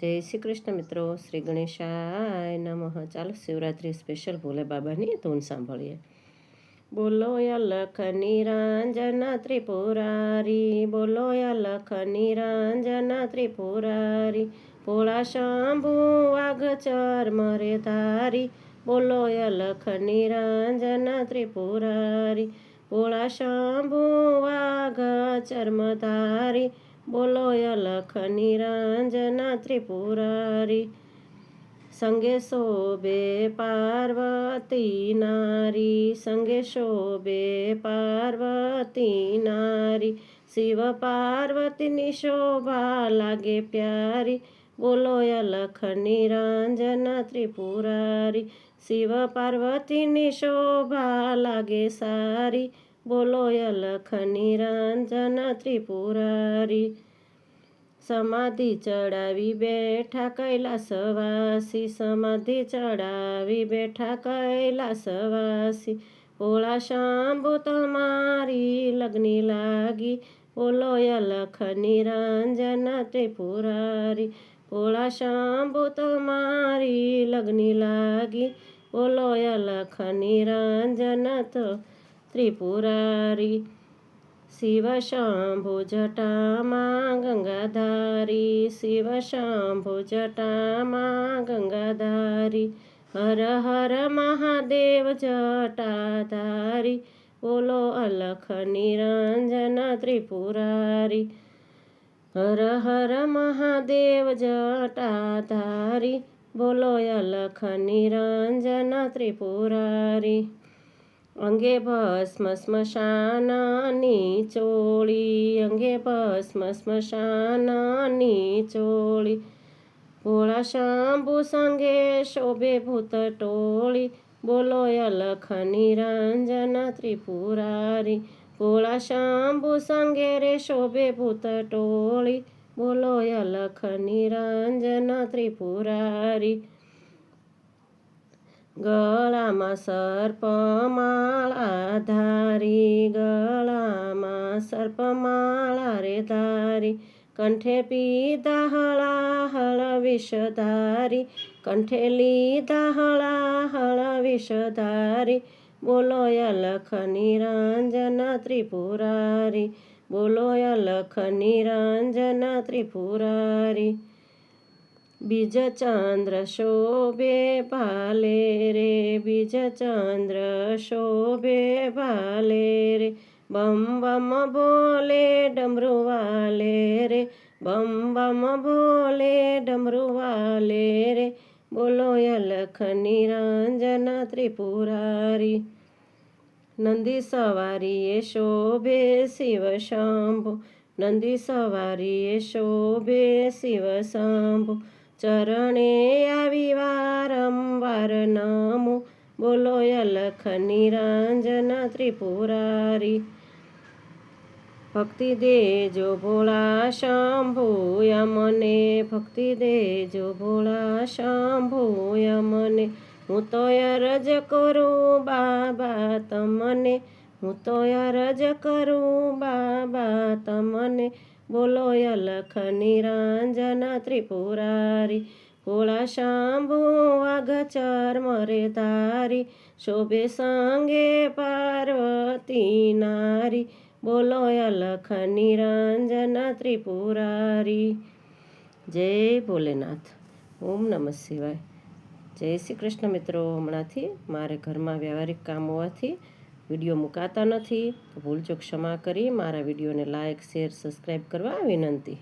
જય શ્રી કૃષ્ણ મિત્રો, શ્રી ગણેશાય નમઃ। ચાલો શિવરાત્રી સ્પેશિયલ ભોલે બાબાની ધૂન સાંભળીએ। બોલો અલખ નિરંજન ત્રિપુરારી, બોલો અલખ નિરંજન ત્રિપુરારી, ભોળા શંભુ વાઘચર મરે ધારી, બોલો અલખ નિરંજન ત્રિપુરારી, ભોળા શંભુ વાઘચર ધારી, બોલો અલખ નિરંજન ત્રિપુરારી। સંગે શોભે પાર્વતી નારી, સંગે શોભે પાર્વતી નારી, શિવ પાર્વતીની શોભા લાગે પ્યારી, બોલો અલખ નિરંજન ત્રિપુરારી, શિવ પાર્વતીની શોભા લાગે સારી, બોલો અલખ નિરંજન ત્રિપુરારી। સમાધિ ચડાવી બેઠા કૈલાસવાસી, સમાધિ ચડાવી બેઠા કૈલાસવાસી, ભોળા શંભુ તમારી લગ્ની લાગી, બોલો અલખ નિરંજન ત્રિપુરારી, ભોળા શંભુ તમારી લગ્ની લાગી, બોલો અલખ નિરંજન ત્રિપુરારી। શિવ શંભુ જટામાં ગંગાધારી, શિવ શંભુ જટામાં ગંગાધારી, હર હર મહાદેવ જટાધારી, બોલો અલખ નિરંજન ત્રિપુરારી, હર હર મહાદેવ જટાધારી, બોલો અલખ નિરંજન ત્રિપુરારી। અંગે ભસ્મ સ્મશાનની ચોળી, અંગે ભસ્મ સ્મશાનની ચોળી, ભોળા શંભુ સંગે શોભે ભૂત ટોળી, બોલો અલખ નિરંજન ત્રિપુરારી, ભોળા શંભુ સંગે રે શોભે ભૂત ટોળી, બોલો અલખ નિરંજન ત્રિપુરારી। ગળામાં સર્પમાળા ધારી, ગળામાં સર્પમાળા રે ધારી, કંઠે પીધા હળાહળ વિષધારી, કંઠે લીધા હળાહળ વિષધારી, બોલો અલખ નિરંજન ત્રિપુરારી, બોલો અલખ નિરંજન ત્રિપુરારી। બીજ ચંદ્ર શોભે ભાલે રે, બીજ ચંદ્ર શોભે ભાલે રે, બમ બમ ભોલે ડમરુ વાલે રે, બમ બમ ભોલે ડમરુ વાલે રે, બોલો અલખ નિરંજન ત્રિપુરારી। નંદી સવારીએ શોભે શિવ શંભુ, નંદી સવારીએ શોભે શિવ શંભુ, ચરણે આવી વારંવાર નમો, બોલો અલખ નિરંજન ત્રિપુરારી। ભક્તિ દેજો ભોળા શંભુ યમને, ભક્તિ દેજો ભોળા શંભુ યમને, હું તો અરજ કરું બાબા તમને, હું તો અરજ કરું બાબા તમને, બોલો અલખ નિરંજન ત્રિપુરારી, ભોળા શંભુ વાઘચર મરે ધારી, શોભે સંગે પાર્વતી નારી, બોલો અલખ નિરંજન ત્રિપુરારી। જય ભોલેનાથ। ઓમ નમઃ શિવાય। જય શ્રી કૃષ્ણ મિત્રો। હમણાંથી મારે ઘરમાં વ્યવહારિક કામ હોવાથી વિડીયો મુકાતા નથી, તો ભૂલચૂક ક્ષમા કરી મારા વિડીયોને લાઇક શેર સબસ્ક્રાઈબ કરવા વિનંતી।